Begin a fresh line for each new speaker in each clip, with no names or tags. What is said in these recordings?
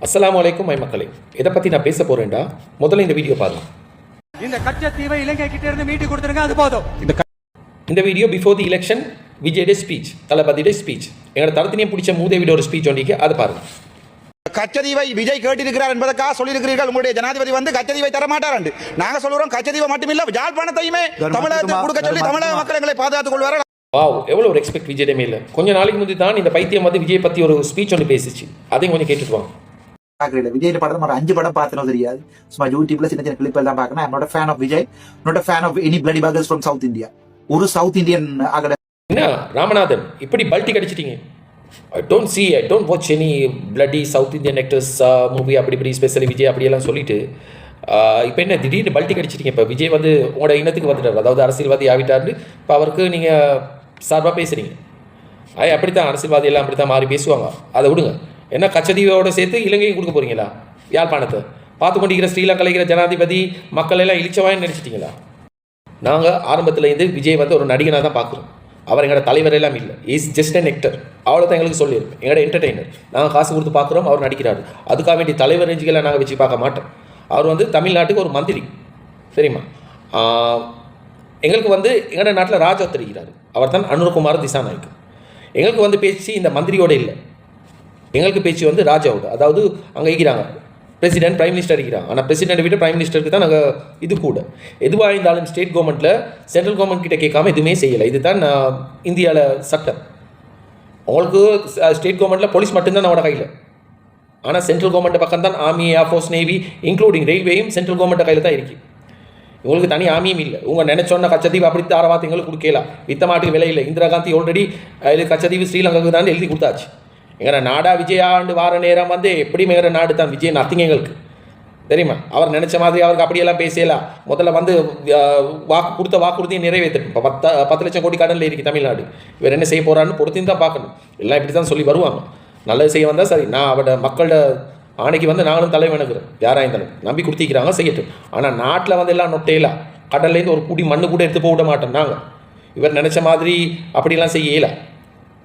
அஸ்ஸலாமு அலைக்கும் மை மக்களே. இதை பற்றி நான் பேச போகிறேன்டா. முதல்ல இந்த வீடியோ பாருங்க.
இந்த கச்சத்தீவை இலங்கை கிட்ட இருந்து மீட்டு கொடுத்துருங்க, அது போதும்.
இந்த video before the election Vijay speech, தளபதியோட ஸ்பீச், எங்களோட தரத்தினையும் பிடிச்ச மூதேவியோட ஒரு ஸ்பீச் ஒன்றிக்கு அதை பாருங்க.
கச்சதீவை விஜய் கேட்டிருக்கிறார் என்பதற்காக சொல்லியிருக்கிறீர்கள். உங்களுடைய ஜனாதிபதி வந்து கச்சதீவை தரமாட்டார் என்று நாங்கள் சொல்கிறோம். கச்சதீவை மட்டுமில்ல, யாழ்ப்பாணத்தையுமே தமிழகத்துக்கு கொடுக்க சொல்லி தமிழக மக்கள் எங்களை பாதுகாத்துக் கொள்வார்கள்.
வாவ், எவ்வளோ ஒரு எக்ஸ்பெக்ட் விஜய் மேல. கொஞ்ச நாளைக்கு முந்தி தான் இந்த பைத்தியம் வந்து விஜய் பற்றி ஒரு ஸ்பீச் ஒன்று பேசிச்சு. அதையும் கொஞ்சம் கேட்டுட்டு வாங்க.
விஜய் படம் ஒரு 5 படம் பார்த்தனோ தெரியாது. சும்மா யூடியூப்ல சின்ன சின்ன கிளிப் எல்லாம் பார்க்கணும். I'm not a fan of Vijay, not a fan of any bloody buggers from South India. ஒரு சவுத் இந்தியன் ஆகல.
என்ன ராமநாதன் இப்படி பல்ட்டி கடிச்சிட்டீங்க? I don't watch any bloody South Indian actors movie அப்படி இப்படி ஸ்பெஷலி விஜய் அப்படியெல்லாம் சொல்லிட்டு இப்போ என்ன திடீர்னு பல்ட்டி கடிச்சிட்டீங்க? இப்போ விஜய் வந்து உங்களோட இனத்துக்கு வந்துட்டார், அதாவது அரசியல்வாதி ஆகிட்டார்னு இப்போ அவருக்கு நீங்கள் சார்பாக பேசுகிறீங்க. அப்படித்தான் அரசியல்வாதி எல்லாம் அப்படி தான் மாறி பேசுவாங்க. அதை விடுங்க. என்ன கச்சதீவோட சேர்த்து இலங்கையும் கொடுக்க போகிறீங்களா? யாழ்ப்பாணத்தை பார்த்து கொண்டிருக்கிற ஸ்ரீலங்கா இருக்கிற ஜனாதிபதி மக்கள் எல்லாம் இழிச்சவாயின்னு நினச்சிட்டிங்களா? நாங்கள் ஆரம்பத்துலேருந்து விஜய் வந்து ஒரு நடிகனாக தான் பார்க்குறோம். அவர் எங்களோட தலைவர் எல்லாம் இல்லை. Is just an actor. அவ்வளோதான் எங்களுக்கு சொல்லியிருக்கோம். எங்களோட என்டர்டெய்னர். நாங்கள் காசு கொடுத்து பார்க்குறோம், அவர் நடிக்கிறாரு. அதுக்காக வேண்டிய தலைவர் ரேஞ்சுகளை நாங்கள் வச்சு பார்க்க மாட்டோம். அவர் வந்து தமிழ்நாட்டுக்கு ஒரு மந்திரி, தெரியுமா? எங்களுக்கு வந்து எங்களோட நாட்டில் ராஜா தெரிகிறார். அவர் தான் அனுரகுமார் திசாநாயக். எங்களுக்கு வந்து பேச்சு இந்த மந்திரியோட இல்லை, எங்களுக்கு பேச்சு வந்து ராஜாவோட. அதாவது அங்கே இருக்கிறாங்க பிரசிடென்ட், பிரைம் மினிஸ்டர் இருக்கிறாங்க. ஆனால் பிரசிடென்ட் விட பிரைம் மினிஸ்டருக்கு தான் நாங்கள் இது கூட. எதுவாக இருந்தாலும் ஸ்டேட் கவர்மெண்ட்டில் சென்ட்ரல் கவர்மெண்ட் கிட்ட கேட்காம எதுவுமே செய்யலை. இதுதான் இந்தியாவில் சட்டம். உங்களுக்கு ஸ்டேட் கவர்மெண்ட்டில் போலீஸ் மட்டும்தான் நம்மளோட கையில். ஆனால் சென்ட்ரல் கவர்மெண்ட் பக்கம் தான் ஆர்மி, ஏர்ஃபோர்ஸ், நேவி, இன்க்ளூடிங் ரயில்வேயும் சென்ட்ரல் கவர்மெண்ட் கையில் தான் இருக்குது. உங்களுக்கு தனி ஆமியும் இல்லை. உங்கள் நினைச்சோன்னா கச்சதீவு அப்படி தாரவாத்து எங்களுக்கு கொடுக்கலாம். வித்த மாட்டுக்கு விலை இல்லை. இந்திரா காந்தி ஆல்ரெடி கச்சதீவு ஸ்ரீலங்காவுக்கு தான் எழுதி கொடுத்தாச்சு. எங்கிற நாடா விஜயாண்டு வார நேரம் வந்து எப்படியும் எங்கிற நாடு தான் விஜய் நத்திங்க எங்களுக்கு தெரியுமா? அவர் நினச்ச மாதிரி அவருக்கு அப்படியெல்லாம் பேசலாம். முதல்ல வந்து வாக்குறுதியை நிறைவேற்றட்டும். இப்போ 10 லட்சம் கோடி கடனில் இருக்குது தமிழ்நாடு. இவர் என்ன செய்ய போகிறான்னு பொறுத்தின்னு தான் பார்க்கணும். எல்லாம் இப்படி தான் சொல்லி வருவாங்க. நல்லது செய்ய வந்தால் சரி. நான் அவட மக்களோட ஆணைக்கு வந்து நாங்களும் தலை வணங்குறோம். யாராக இருந்தாலும் நம்பி கொடுத்திக்கிறாங்க, செய்யட்டும். ஆனால் நாட்டில் வந்து எல்லாம் நொட்டையிலாம் கடல்லேருந்து ஒரு குடி மண்ணு கூட எடுத்து போக விட மாட்டோம் நாங்கள். இவர் நினச்ச மாதிரி அப்படிலாம் செய்யல,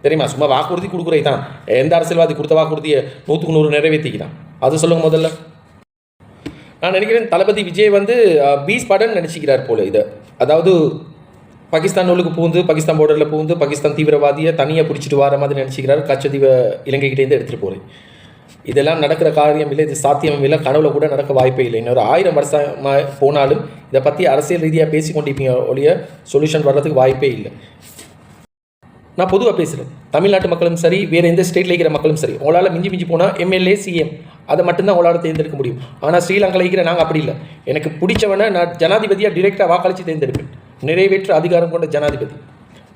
தெரியுமா? சும்மா வாக்குறுதி கொடுக்குறது தான். எந்த அரசியல்வாதி கொடுத்த வாக்குறுதியை 100க்கு 100 நிறைவேற்றிக்கிறான்? அது சொல்லுங்கள் முதல்ல. நான் நினைக்கிறேன் தளபதி விஜய் வந்து பீஸ் படன்னு நினச்சிக்கிறார் போல இதை. அதாவது பாகிஸ்தான் உள்ளுக்கு பூந்து, பாகிஸ்தான் பார்டரில் பூந்து பாகிஸ்தான் தீவிரவாதியை தனியாக பிடிச்சிட்டு வர மாதிரி நினச்சிக்கிறார். கச்சதீவை இலங்கைக்கிட்டேருந்து எடுத்துகிட்டு போகிறேன். இதெல்லாம் நடக்கிற காரியம் இல்லை, இது சாத்தியமும் இல்லை, கனவுல கூட நடக்க வாய்ப்பே இல்லை. இன்னொரு 1000 வருஷமாக போனாலும் இதை பற்றி அரசியல் ரீதியாக பேசி கொண்டிருப்பீங்க ஒழிய சொல்யூஷன் வர்றதுக்கு வாய்ப்பே இல்லை. நான் பொதுவாக பேசுகிறேன். தமிழ்நாட்டு மக்களும் சரி, வேறு எந்த ஸ்டேட்டில் இருக்கிற மக்களும் சரி, உங்களால் மிஞ்சி போனால் எம்எல்ஏ, சிஎம் அதை மட்டும்தான் உங்களால் தேர்ந்தெடுக்க முடியும். ஆனால் ஸ்ரீலங்காவில் இருக்கிற நாங்கள் அப்படி இல்லை. எனக்கு பிடிச்சவனை நான் ஜனாதிபதியாக டிரெக்டாக வாக்களித்து தேர்ந்தெடுப்பேன். நிறைவேற்று அதிகாரம் கொண்ட ஜனாதிபதி.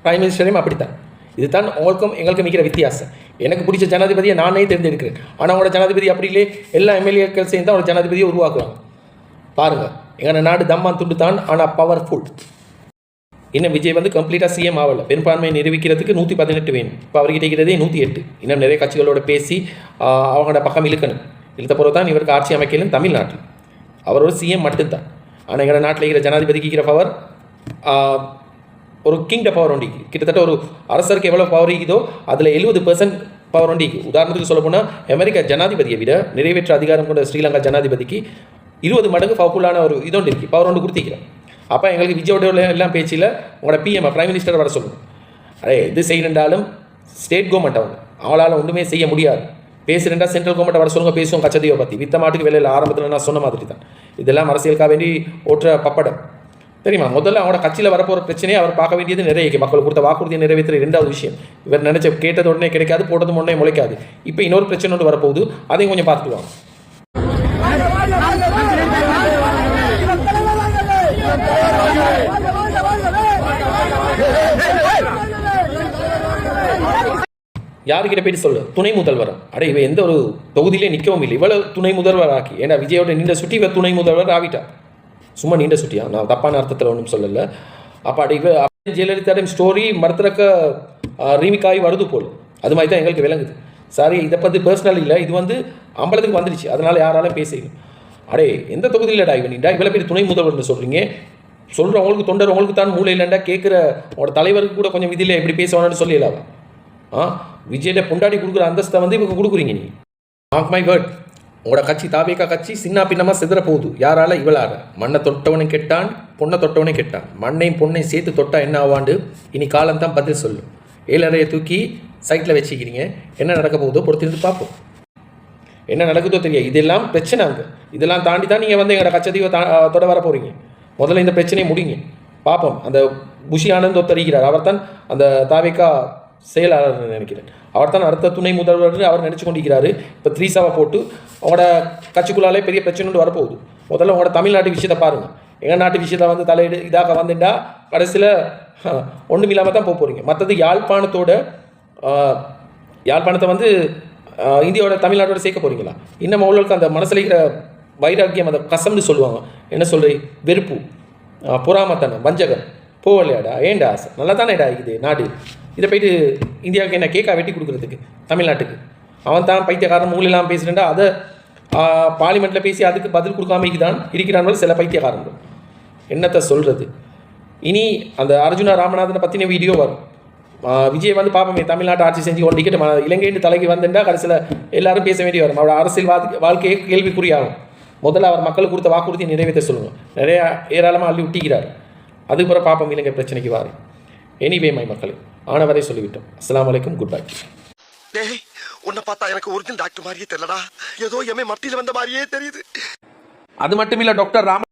பிரைம் மினிஸ்டரையும் அப்படித்தான். இதுதான் உங்களுக்கும் எங்களுக்கும் இருக்கிற வித்தியாசம். எனக்கு பிடிச்ச ஜனாதிபதியை நானே தேர்ந்தெடுக்கிறேன். ஆனால் அவங்களோட ஜனாதிபதி அப்படி இல்லை. எல்லா எம்எல்ஏக்கள் சேர்ந்து அவங்களோட ஜனாதிபதியை உருவாக்குறாங்க. பாருங்கள், எங்கள் நாடு தம்மான் துண்டு தான், ஆனால் பவர்ஃபுல். இன்னும் விஜய் வந்து கம்ப்ளீட்டாக சிஎம் ஆகலை. பெரும்பான்மையை நிரூபிக்கிறதுக்கு 118 வேணும். இப்போ அவர்கிட்ட இருக்கிறதே 108. இன்னும் நிறைய கட்சிகளோட பேசி அவங்களோட பக்கம் இழுக்கணும். இழுத்த பிறகு தான் இவருக்கு ஆட்சி அமைக்கலும் தமிழ்நாட்டில். அவரோட சிஎம் மட்டும்தான். ஆனால் எங்களோட நாட்டில் இருக்கிற ஜனாதிபதிக்கு இருக்கிற பவர் ஒரு கிங்ட பவர் ஒண்டிக்கு. கிட்டத்தட்ட ஒரு அரசருக்கு எவ்வளோ பவர் இருக்குதோ அதில் 70% பவர் ஒண்டிக்கு. உதாரணத்துக்கு சொல்ல போனால் அமெரிக்கா ஜனாதிபதியை விட நிறைவேற்ற அதிகாரம் கொண்ட ஸ்ரீலங்கா ஜனாதிபதிக்கு 20 மடங்கு பவர்ஃபுல்லான ஒரு இதொண்டு இருக்குது, பவர் ஒன்று கொடுத்திக்கிறேன். அப்போ எங்களுக்கு விஜயோட எல்லாம் பேச்சில் உங்களோட பிஎம், பிரைம் மினிஸ்டர் வர சொல்லணும். இது செய்யணுன்றாலும் ஸ்டேட் கவர்மெண்ட் அவங்களால் ஒன்றுமே செய்ய முடியாது. பேசுகிறேன்டா சென்ட்ரல் கவர்மெண்ட் வர சொல்லுங்க, பேசுவோம் கச்சதீவை பற்றி. வித்த மாட்டுக்கு வேலையில் ஆரம்பத்தில் நான் சொன்ன மாதிரி தான். இதெல்லாம் அரசியலுக்காக வேண்டி ஓட்டுற பப்படம், தெரியுமா? முதல்ல அவங்களோட கட்சியில் வரப்போகிற பிரச்சனையை அவர் பார்க்க வேண்டியது நிறைய. மக்களுக்கு கொடுத்த வாக்குறுதியை நிறைவேற்ற 2வது விஷயம். இவர் நினச்ச கேட்டது உடனே கிடைக்காது, போட்டது உடனே முளைக்காது. இப்போ இன்னொரு பிரச்சனை ஒன்று வரப்போகுது, அதையும் கொஞ்சம் பார்த்துக்குவாங்க. யாருக்கிட்ட போயிட்டு சொல்லு துணை முதல்வர். அடே இவ எந்த ஒரு தொகுதியிலே நிற்கவும் இல்லை, இவ்வளவு துணை முதல்வர் ஆக்கி. ஏன்னா விஜயோட நீண்ட சுட்டி இவ துணை முதல்வர் ஆகிட்டா. சும்மா நீண்ட சுட்டியா, நான் தப்பான அர்த்தத்தில் ஒன்றும் சொல்லலை. அப்போ அடி இவ ஜெயலலிதாவின் ஸ்டோரி மரத்திறக்க ரீமிக்காகி வருது போல். அது மாதிரி தான் எங்களுக்கு விளங்குது. சாரி, இதை பற்றி பர்சனல் இல்லை, இது வந்து அம்பலத்துக்கு வந்துடுச்சு, அதனால் யாராலும் பேசணும். அடே எந்த தொகுதியிலடா இவனிடா இவ்வளோ பேர் துணை முதல்வர்னு சொல்கிறீங்க? சொல்கிறவங்களுக்கு தொண்டர் தான் மூளை இல்லைண்டா கேட்குற உங்களோட தலைவருக்கு கூட கொஞ்சம் விதியில் எப்படி பேசுவானு சொல்லலாவா? விஜயோட பொண்டாடி கொடுக்குற அந்தஸ்தை வந்து இவங்க கொடுக்குறீங்க. நீ மார்க் மை வேர்ட், உங்களோட கட்சி தாவேக்கா கட்சி சின்ன பின்னமாக சிதற போகுது. யாரால? இவளார. மண்ணை தொட்டவனும் கெட்டான், பொண்ணை தொட்டவனும் கெட்டான். மண்ணையும் பொண்ணையும் சேர்த்து தொட்டா என்ன ஆவாண்டு இனி காலம் தான் பதில் சொல்லும். ஏழரையை தூக்கி சைட்டில் வச்சுக்கிறீங்க. என்ன நடக்க போகுதோ பொறுத்திருந்து பார்ப்போம். என்ன நடக்குதோ தெரியாது. இதெல்லாம் பிரச்சனை அங்கே. இதெல்லாம் தாண்டி தான் நீங்கள் வந்து எங்களோட கச்சதீவை தொட வர போகிறீங்க. முதல்ல இந்த பிரச்சனையை முடிங்க பார்ப்போம். அந்த புஷி ஆனந்த் ஒத்தரிக்கிறார். அவர் தான் அந்த தாவேக்கா செயலாளர் நினைக்கிறேன். அவர் தான் அடுத்த துணை முதல்வர் அவர் நினச்சி கொண்டிருக்கிறாரு. இப்போ 3 போட்டு அவங்களோட கட்சிக்குள்ளாலே பெரிய பிரச்சனை வரப்போகுது. முதல்ல உங்களோட தமிழ்நாட்டு விஷயத்தை பாருங்கள். எங்கள் நாட்டு விஷயத்தை வந்து தலையிடு இதாக வந்துட்டா கடைசியில் ஒன்றும் இல்லாமல் தான் போக போகிறீங்க. மற்றது யாழ்ப்பாணத்தை வந்து இந்தியாவோட தமிழ்நாட்டோட சேர்க்க போகிறீங்களா? இன்னும் அவங்களுக்கு அந்த மனசில் இருக்கிற வைராக்கியம், அந்த கசம்னு சொல்லுவாங்க, என்ன சொல்கிறீ, வெறுப்பு, பொறாமத்தனம், வஞ்சகம் போகலையாடா? ஏண்டா நல்லா தானேடா இது நாடு. இதை போயிட்டு இந்தியாவுக்கு என்ன கேக்கா வெட்டி கொடுக்குறதுக்கு தமிழ்நாட்டுக்கு? அவன் தான் பைத்தியக்காரன் மூலிலாம் பேசுகிறேன்டா, அதை பார்லிமெண்ட்டில் பேசி அதுக்கு பதில் கொடுக்காம இருக்கிறான் சில பைத்தியக்காரங்கள். என்னத்தை சொல்கிறது? இனி அந்த அர்ஜுனா ராமநாதனை பற்றின வீடியோ வரும். விஜய் வந்து பார்ப்போமே தமிழ்நாட்டை ஆட்சி செஞ்சு கொண்டிக்கிட்டு இலங்கைன்னு தலைக்கு வந்துட்டா கடைசியில் எல்லாரும் பேச வேண்டி வரும். அவரோட அரசியல் வாழ்க்கையே கேள்விக்குறியாகும். முதல்ல அவர் மக்களுக்கு கொடுத்த வாக்குறுதியை நிறைவேற்ற சொல்லுங்கள். நிறையா ஏராளமாக அள்ளி விட்டிக்கிறார். அதுக்கு பிறகு பார்ப்போம் இலங்கை பிரச்சனைக்கு வாரு. எனிவே மை மக்களே, ஆனவரை சொல்லிவிட்டோம். அஸ்ஸலாமு அலைக்கும், குட் பை.
டேய், உன்னை பார்த்தா எனக்கு ஒரிஜினல் டாக்டர் மாதிரியே தெரியலடா. ஏதோ எம்ஏ மத்தியில் வந்த மாதிரியே தெரியுது.
அது மட்டும் இல்லை, டாக்டர் ராம